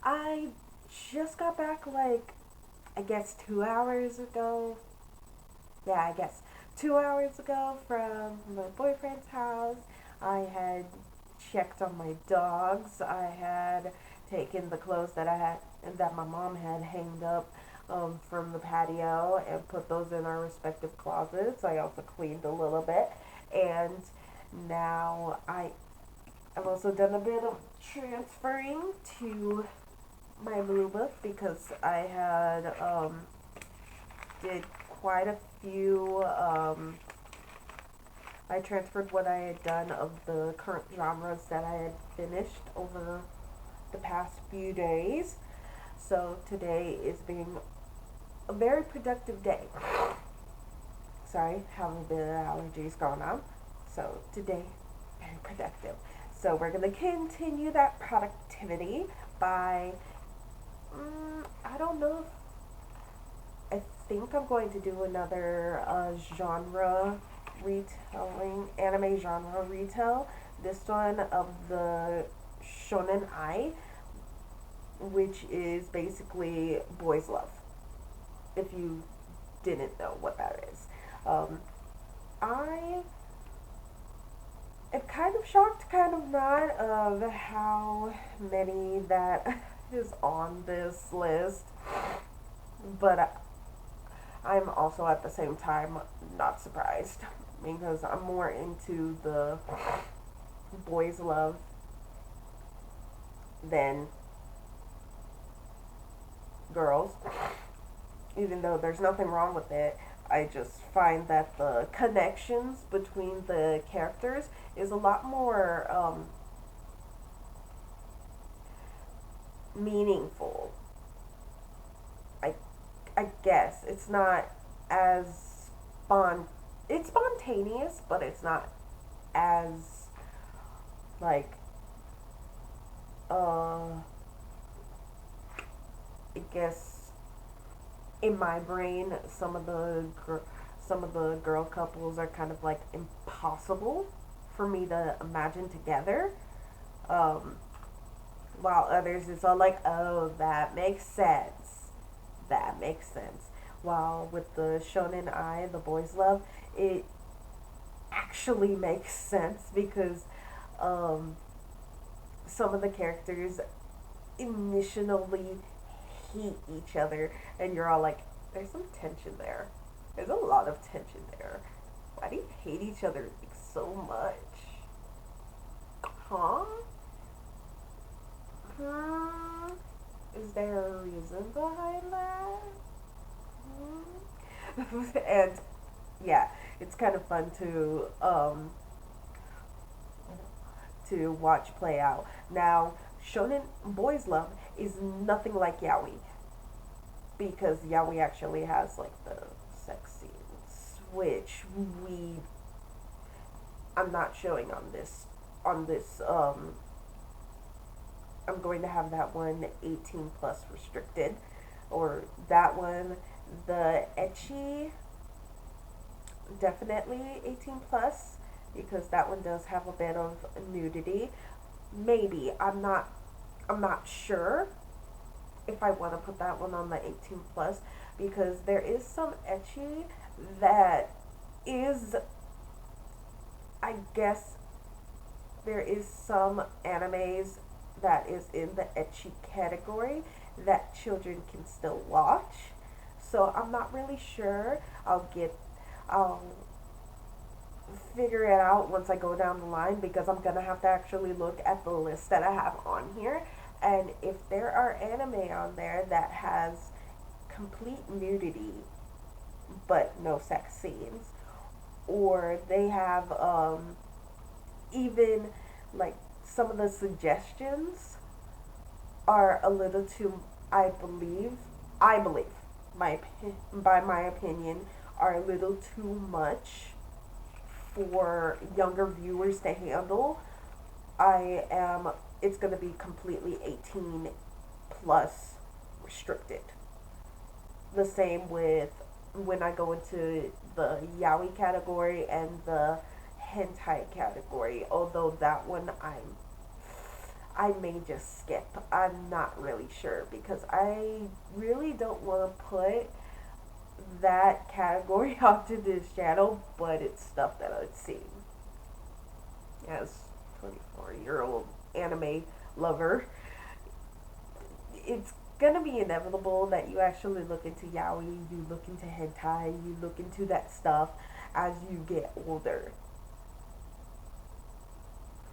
I just got back, like, I guess 2 hours ago. Yeah, I guess 2 hours ago from my boyfriend's house. I had checked on my dogs. I had taken the clothes that my mom had hanged up from the patio and put those in our respective closets. I also cleaned a little bit, and now I've also done a bit of transferring to my Aruba because I had did quite a few. I transferred what I had done of the current genres that I had finished over the past few days. So today is being a very productive day. Sorry, having a bit of allergies going on. So today, very productive. So we're going to continue that productivity by, I don't know, I think I'm going to do another genre retelling, anime genre retell. This one of the Shonen Ai, which is basically boys' love. If you didn't know what that is, I am kind of shocked, kind of not, of how many that is on this list, but I'm also at the same time not surprised because I'm more into the boys' love than girls. Even though there's nothing wrong with it, I just find that the connections between the characters is a lot more meaningful. I I guess it's not as it's spontaneous, but it's not as like I guess in my brain some of the girl couples are kind of like impossible for me to imagine together. Um, while others it's all like, oh, that makes sense. That makes sense. While with the Shonen Ai, the boys' love, it actually makes sense because um, some of the characters initially hate each other, and you're all like, there's some tension there. There's a lot of tension there. Why do you hate each other like so much? Huh? Hmm? Is there a reason behind that? Hmm? And yeah, it's kind of fun to watch play out. Now, shonen boys love is nothing like yaoi because yaoi actually has like the sex scenes, which we I'm not showing on this I'm going to have that one 18 plus restricted, or that one, the ecchi, definitely 18 plus because that one does have a bit of nudity. Maybe I'm not sure if I want to put that one on the 18 plus because there is some ecchi that is, I guess there is some animes that is in the ecchi category that children can still watch. So I'm not really sure. I'll figure it out once I go down the line because I'm gonna have to actually look at the list that I have on here. And if there are anime on there that has complete nudity but no sex scenes, or they have even like some of the suggestions are a little too, I believe my by my opinion are a little too much for younger viewers to handle. I am It's going to be completely 18 plus restricted. The same with when I go into the yaoi category and the hentai category, although that one I may just skip. I'm not really sure because I really don't want to put that category onto this channel, but it's stuff that I've seen as 24-year-old anime lover. It's gonna be inevitable that you actually look into yaoi, you look into hentai, you look into that stuff as you get older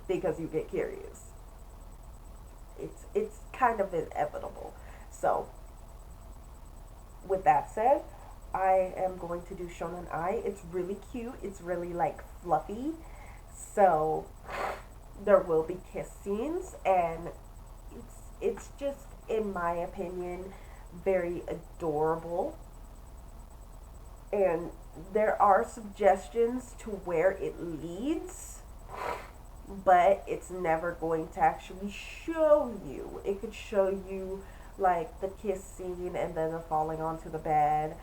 because you get curious. It's kind of inevitable. So, with that said, I am going to do Shonen Ai. It's really cute. It's really like fluffy. So there will be kiss scenes, and it's just, in my opinion, very adorable. And there are suggestions to where it leads, but it's never going to actually show you. It could show you like the kiss scene and then the falling onto the bed,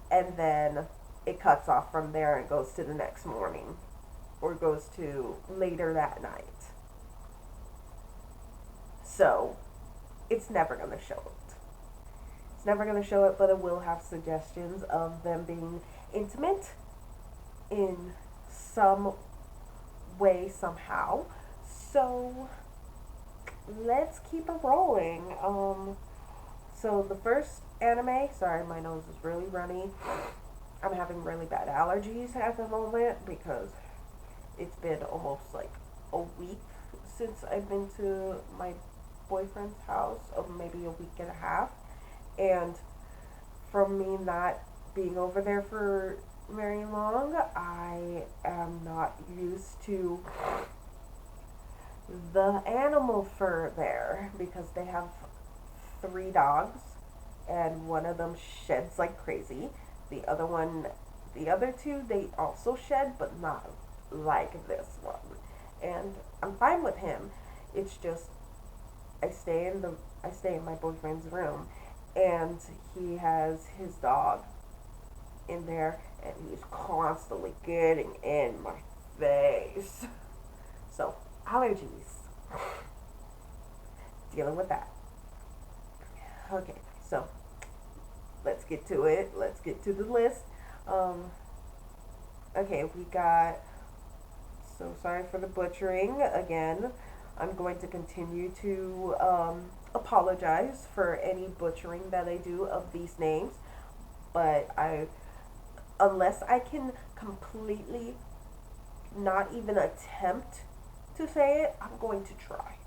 and then it cuts off from there and goes to the next morning or goes to later that night. So it's never going to show it. It's never going to show it, but it will have suggestions of them being intimate in some way, somehow. So let's keep it rolling. So the first anime, sorry, my nose is really runny. I'm having really bad allergies at the moment because it's been almost like a week since I've been to my boyfriend's house, or maybe a week and a half. And from me not being over there for very long, I am not used to the animal fur there because they have 3 dogs and one of them sheds like crazy. The other 2, they also shed, but not like this one. And I'm fine with him. It's just I stay in my boyfriend's room, and he has his dog in there, and he's constantly getting in my face. So allergies. Dealing with that. Okay, so let's get to it. Let's get to the list. Okay, we got, so sorry for the butchering again. I'm going to continue to apologize for any butchering that I do of these names, but unless I can completely not even attempt to say it, I'm going to try.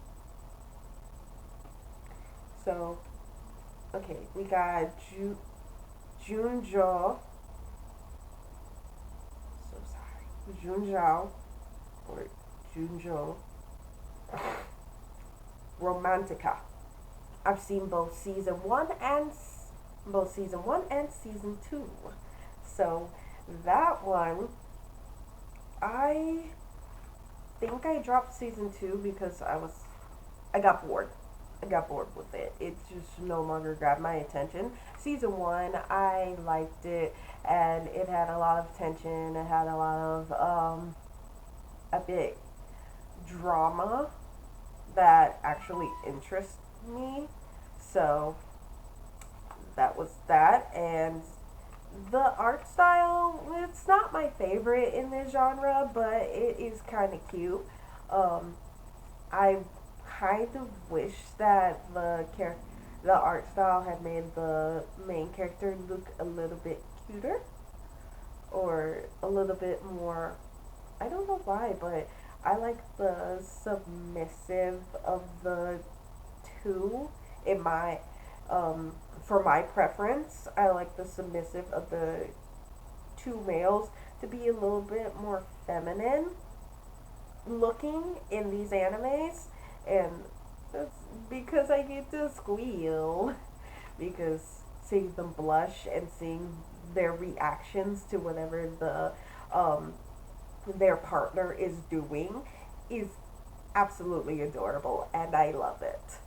So, okay, we got Junjo. So sorry. Junjo or Junjo Romantica. I've seen both season 1 and season 2. So that one, I think I dropped season 2 because I got bored. I got bored with it. It just no longer grabbed my attention. Season 1, I liked it, and it had a lot of tension. It had a lot of a bit drama that actually interests me. So that was that. And the art style, it's not my favorite in this genre, but it is kind of cute. I kind of wish that the art style had made the main character look a little bit cuter or a little bit more. I don't know why, but I like the submissive of the 2 in my for my preference. I like the submissive of the 2 males to be a little bit more feminine looking in these animes, and that's because I get to squeal because seeing them blush and seeing their reactions to whatever their partner is doing is absolutely adorable, and I love it.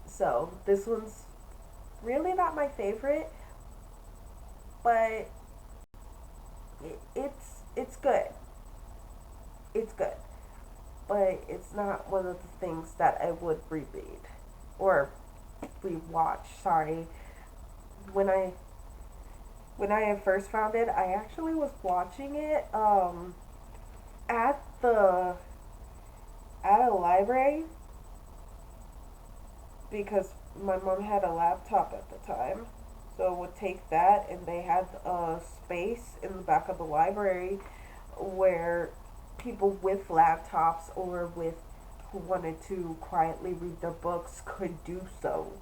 So this one's really not my favorite, but it's good. It's good. but it's not one of the things that I would reread or rewatch. Sorry. When I when I had first found it, I actually was watching it at the at a library because my mom had a laptop at the time. So it would take that, and they had a space in the back of the library where people with laptops or with who wanted to quietly read their books could do so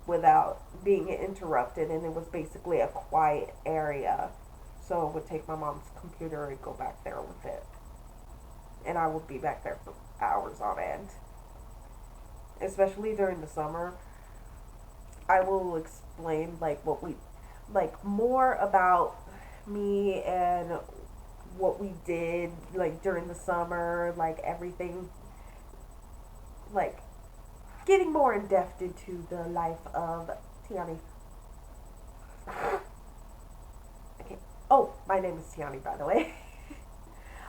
without being interrupted, and it was basically a quiet area. So it would take my mom's computer and go back there with it, and I would be back there for hours on end, especially during the summer. I will explain like more about me and what we did like during the summer, like everything, like getting more in depth into the life of Tiani. Okay. Oh, my name is Tiani, by the way.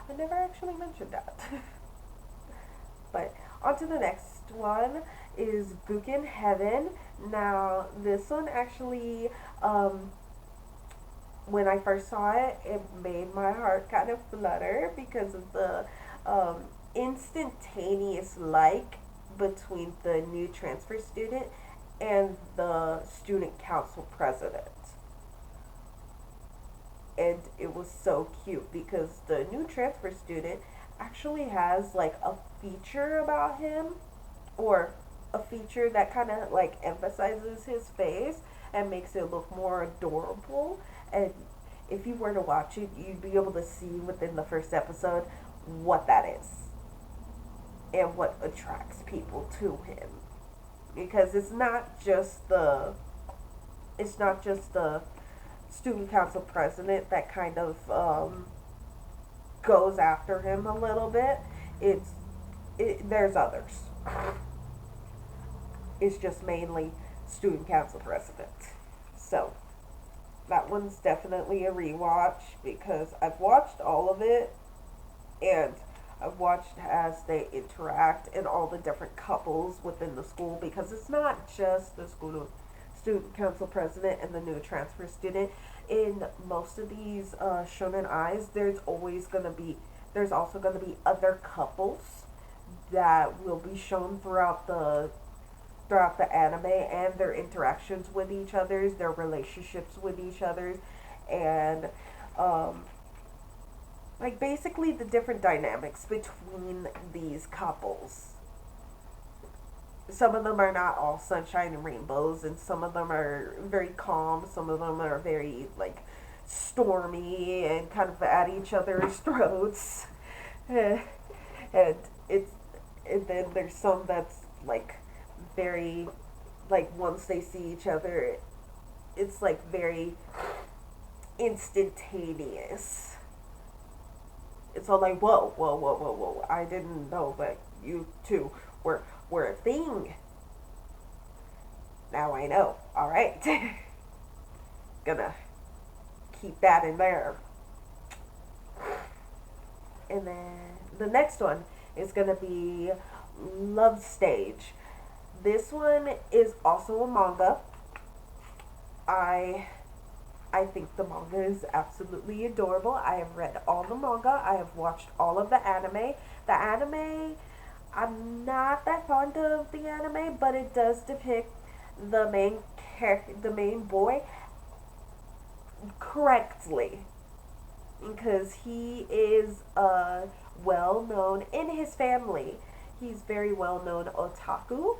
I never actually mentioned that. But on to the next one is Bukin Heaven. Now, this one actually, when I first saw it, it made my heart kind of flutter because of the instantaneous like between the new transfer student and the student council president. And it was so cute because the new transfer student actually has like a feature about him, or a feature that kind of like emphasizes his face and makes it look more adorable. And if you were to watch it, you'd be able to see within the first episode what that is and what attracts people to him, because it's not just the student council president that kind of goes after him a little bit. There's others. It's just mainly student council president. So that one's definitely a rewatch because I've watched all of it, and I've watched as they interact and all the different couples within the school, because it's not just the school student council president and the new transfer student. In most of these shonen eyes, there's also gonna be other couples that will be shown throughout the anime, and their interactions with each other's, their relationships with each other's, and like basically the different dynamics between these couples. Some of them are not all sunshine and rainbows, and some of them are very calm, some of them are very like stormy and kind of at each other's throats. and it's and then there's some that's like very, like once they see each other, it's like very instantaneous. It's all like, whoa, whoa, whoa, whoa, whoa, I didn't know that you two were a thing. Now I know. All right. Gonna keep that in there. And then the next one is gonna be Love Stage. This one is also a manga. I think the manga is absolutely adorable. I have read all the manga. I have watched all of the anime. The anime, I'm not that fond of the anime, but it does depict the main boy correctly, because he is well known in his family. He's very well known otaku.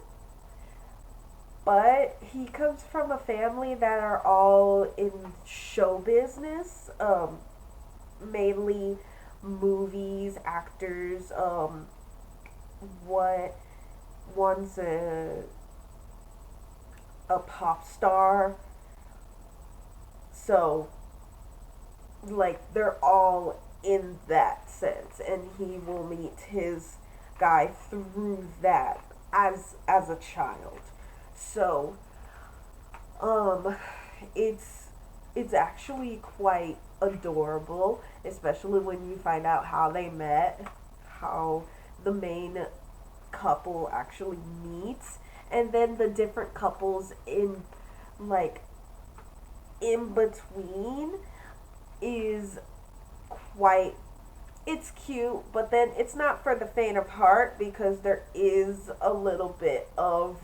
But he comes from a family that are all in show business, mainly movies, actors. What one's a pop star. So, like, they're all in that sense, and he will meet his guy through that as a child. So, it's actually quite adorable, especially when you find out how they met, how the main couple actually meets, and then the different couples in like in between is quite, it's cute, but then it's not for the faint of heart because there is a little bit of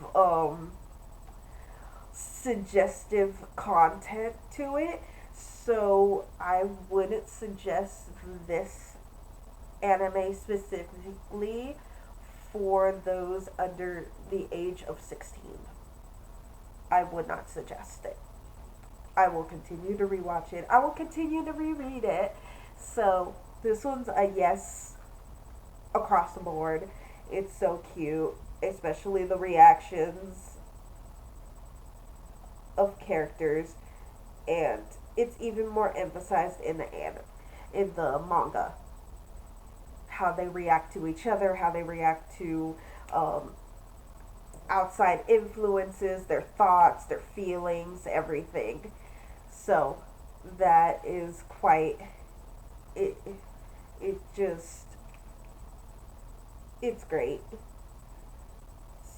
suggestive content to it. So I wouldn't suggest this anime specifically for those under the age of 16. I would not suggest it. I will continue to rewatch it. I will continue to reread it. So this one's a yes across the board. It's so cute, especially the reactions of characters, and it's even more emphasized in the anime, in the manga. How they react to each other, how they react to outside influences, their thoughts, their feelings, everything. So that is quite, it it just, it's great.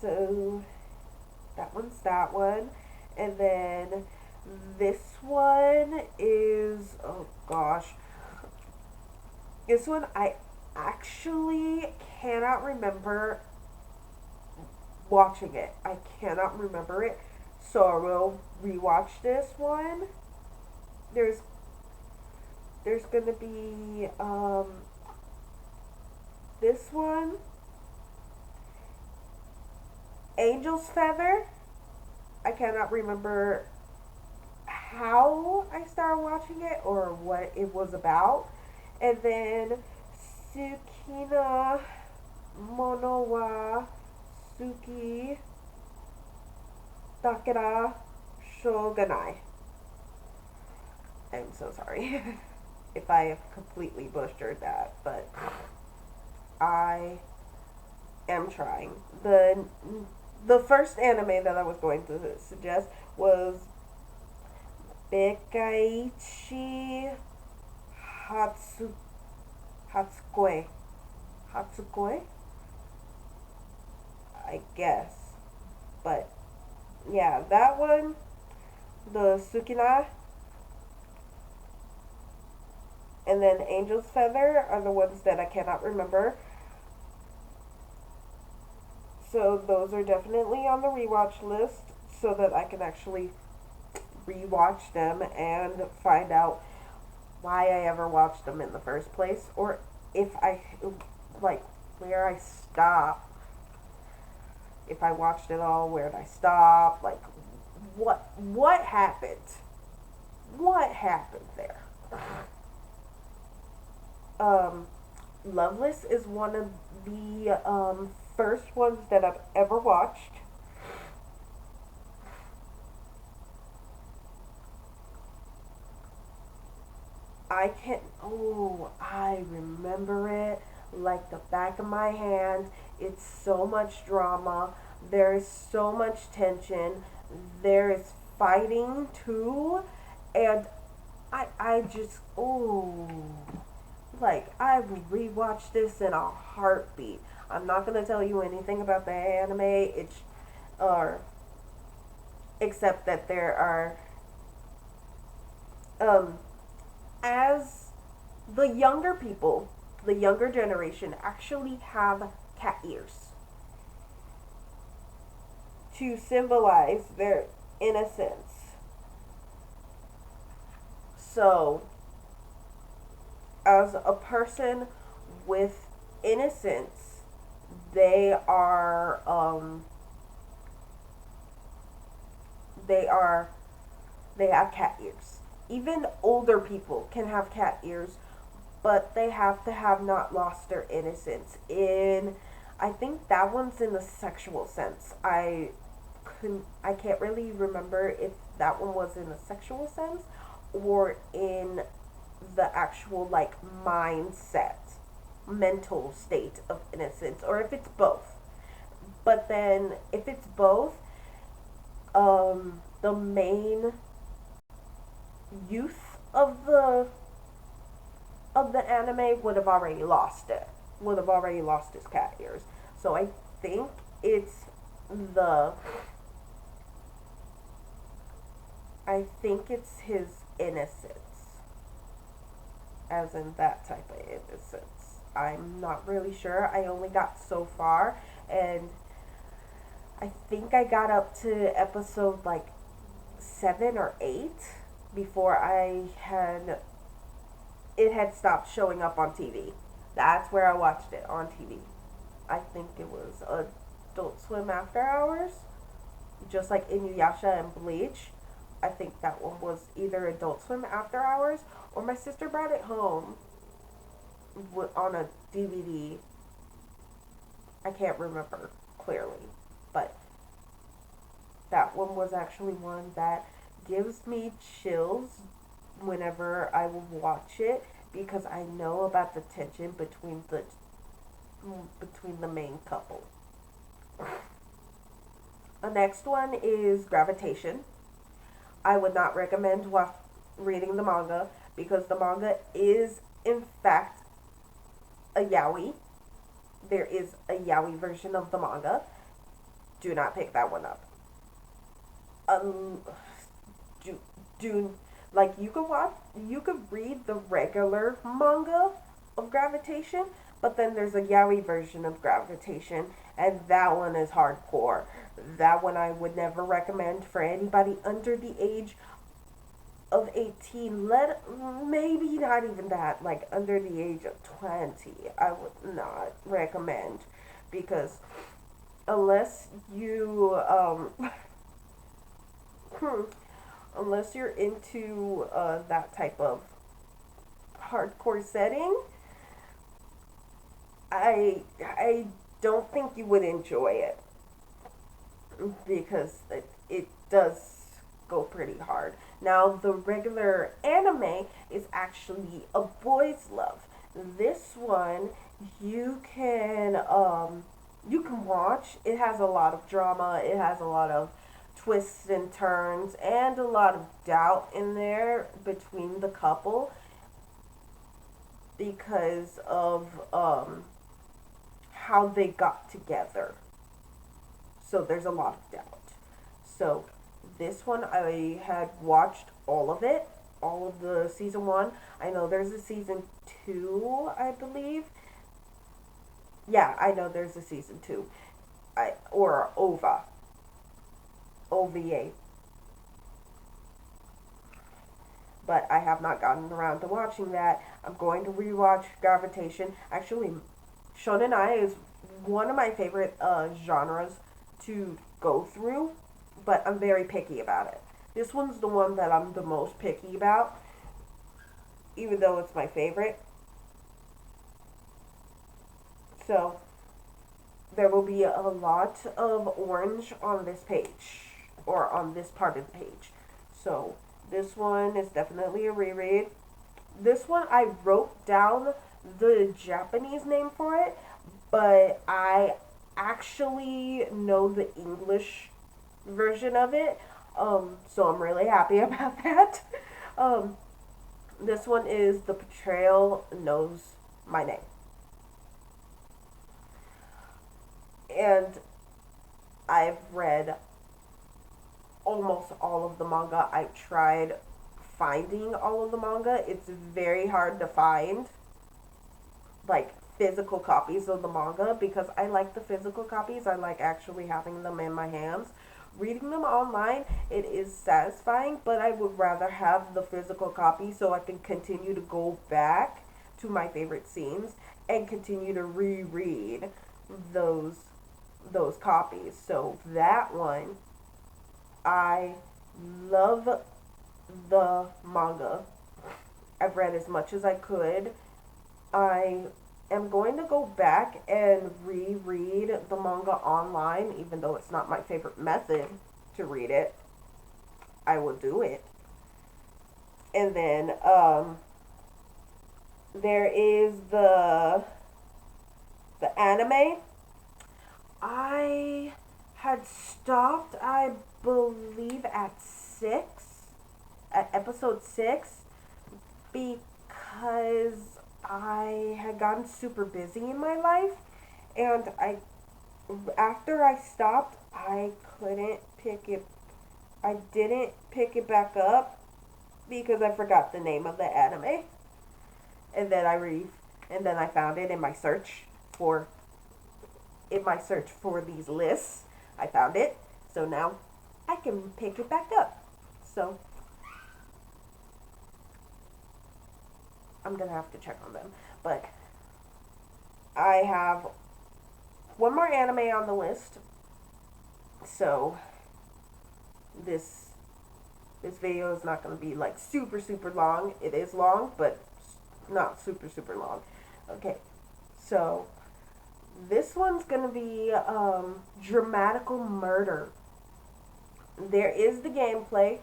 So that one's that one. And then this one is, oh gosh, this one I actually cannot remember watching it. I cannot remember it. So I will rewatch this one. There's gonna be this one, Angel's Feather. I cannot remember how I started watching it or what it was about. And then Tsukina Mono wa Suki Dakera Shogunai. I'm so sorry if I have completely butchered that, but I am trying. The first anime that I was going to suggest was Bekaichi Hatsukoi. Hatsukoi? I guess. But yeah, that one, the Sukina, and then Angel's Feather are the ones that I cannot remember. So those are definitely on the rewatch list so that I can actually rewatch them and find out why I ever watched them in the first place, or if I, like, where I stop. If I watched it all, where did I stop? Like, what happened? What happened there? Loveless is one of the first ones that I've ever watched. I remember it like the back of my hand. It's so much drama. There is so much tension. There is fighting too. And I just, like, I would rewatch this in a heartbeat. I'm not gonna tell you anything about the anime. It's, or except that there are, as the younger people, the younger generation actually have cat ears to symbolize their innocence. So, as a person with innocence, they are they have cat ears. Even older people can have cat ears, but they have to have not lost their innocence. I think that one's in the sexual sense. I can't really remember if that one was in a sexual sense or in the actual, like, mindset, mental state of innocence, or if it's both. But then if it's both, the main youth of the anime would have already lost it. would have already lost his cat ears. So I think it's the I think it's his innocence, as in that type of innocence. I'm not really sure. I only got so far, and I think I got up to episode like 7 or 8 before it had stopped showing up on TV. That's where I watched it, on TV. I think it was Adult Swim After Hours, just like Inuyasha and Bleach. I think that one was either Adult Swim After Hours, or my sister brought it home on a DVD. I can't remember clearly, but that one was actually one that gives me chills whenever I will watch it, because I know about the tension between the main couple. The next one is Gravitation. I would not recommend reading the manga, because the manga is in fact a yaoi. There is a yaoi version of the manga. Do not pick that one up. Do like you could read the regular manga of Gravitation, but then there's a yaoi version of Gravitation, and that one is hardcore. That one I would never recommend for anybody under the age of 18. Maybe not even that, like under the age of 20. I would not recommend, because unless you unless you're into that type of hardcore setting, I don't think you would enjoy it, because it does go pretty hard. Now, the regular anime is actually a boys' love. This one you can watch. It has a lot of drama. It has a lot of twists and turns, and a lot of doubt in there between the couple, because of how they got together. So there's a lot of doubt. So this one, I had watched all of it, all of the season 1. I know there's a season 2, I believe. Yeah, I know there's a season 2. Or OVA. But I have not gotten around to watching that. I'm going to rewatch Gravitation. Actually, Shounen is one of my favorite genres to go through, but I'm very picky about it. This one's the one that I'm the most picky about, even though it's my favorite. So, there will be a lot of orange on this page, or on this part of the page. So, this one is definitely a reread. This one, I wrote down the Japanese name for it, but I actually know the English version of it, so I'm really happy about that. This one is The Betrayal Knows My Name. And I've read almost all of the manga. I've tried finding all of the manga. It's very hard to find, like, physical copies of the manga, because I like the physical copies. I like actually having them in my hands. Reading them online, it is satisfying, but I would rather have the physical copy so I can continue to go back to my favorite scenes and continue to reread those copies. So that one, I love the manga. I've read as much as I could. I am going to go back and reread the manga online, even though it's not my favorite method to read it. I will do it. And then there is the anime. I had stopped, I believe, at episode 6, because I had gotten super busy in my life, and after I stopped, I couldn't pick it. I didn't pick it back up because I forgot the name of the anime, and then I found it for in my search for these lists. I found it, so now I can pick it back up. So I'm gonna have to check on them, but I have one more anime on the list. So this this video is not going to be like super super long. It is long, but not super super long. Okay, so this one's going to be Dramatical Murder. There is the gameplay.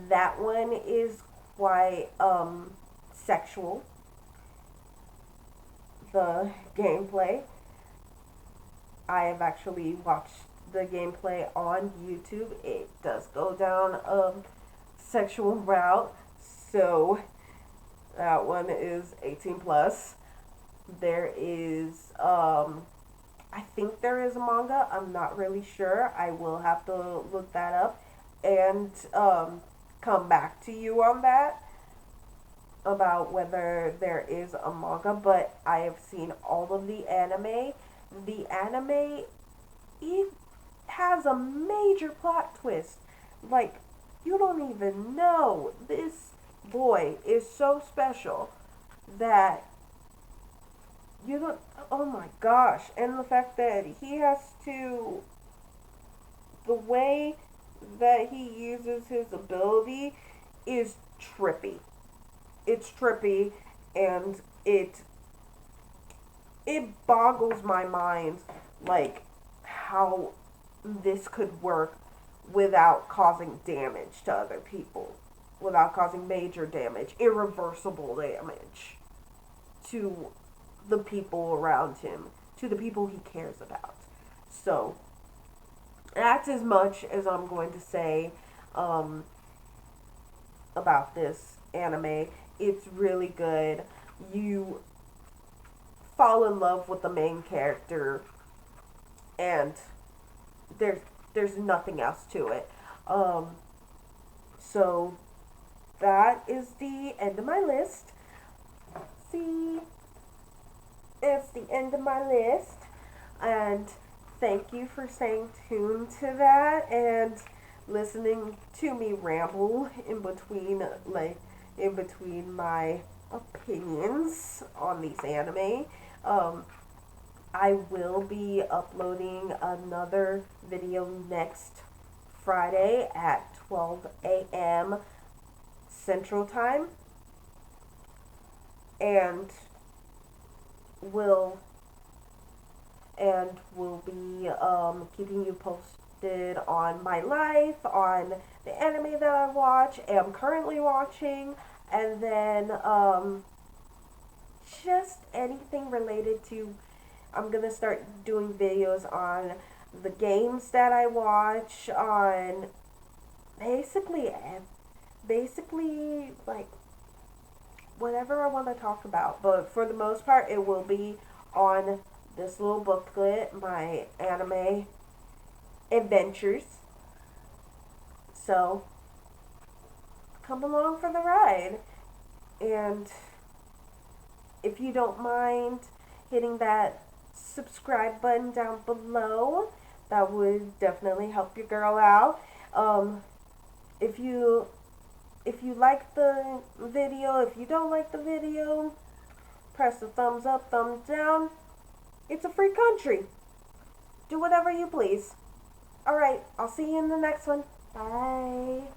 That one is quite sexual. The gameplay. I have actually watched the gameplay on YouTube. It does go down a sexual route, so that one is 18 plus. There is I think there is a manga. I'm not really sure. I will have to look that up and come back to you on that about whether there is a manga, but I have seen all of the anime. The anime, it has a major plot twist. Like, you don't even know. This boy is so special that you don't, oh my gosh. And the fact that he has to, the way that he uses his ability is trippy. It's trippy, and it boggles my mind, like, how this could work without causing damage to other people, without causing major damage, irreversible damage to the people around him, to the people he cares about. So that's as much as I'm going to say about this anime. It's really good. You fall in love with the main character, and there's nothing else to it. So that is the end of my list. See, it's the end of my list, and thank you for staying tuned to that and listening to me ramble in between my opinions on these anime. I will be uploading another video next Friday at 12 a.m. Central Time, and we'll be keeping you posted on my life, on the anime that I am currently watching, and then just anything related to, I'm gonna start doing videos on the games that I watch, on basically like whatever I want to talk about, but for the most part it will be on this little booklet, my anime adventures. So come along for the ride, and if you don't mind hitting that subscribe button down below, that would definitely help your girl out. If you like the video, if you don't like the video, press the thumbs up, thumbs down. It's a free country. Do whatever you please. Alright, I'll see you in the next one. Bye.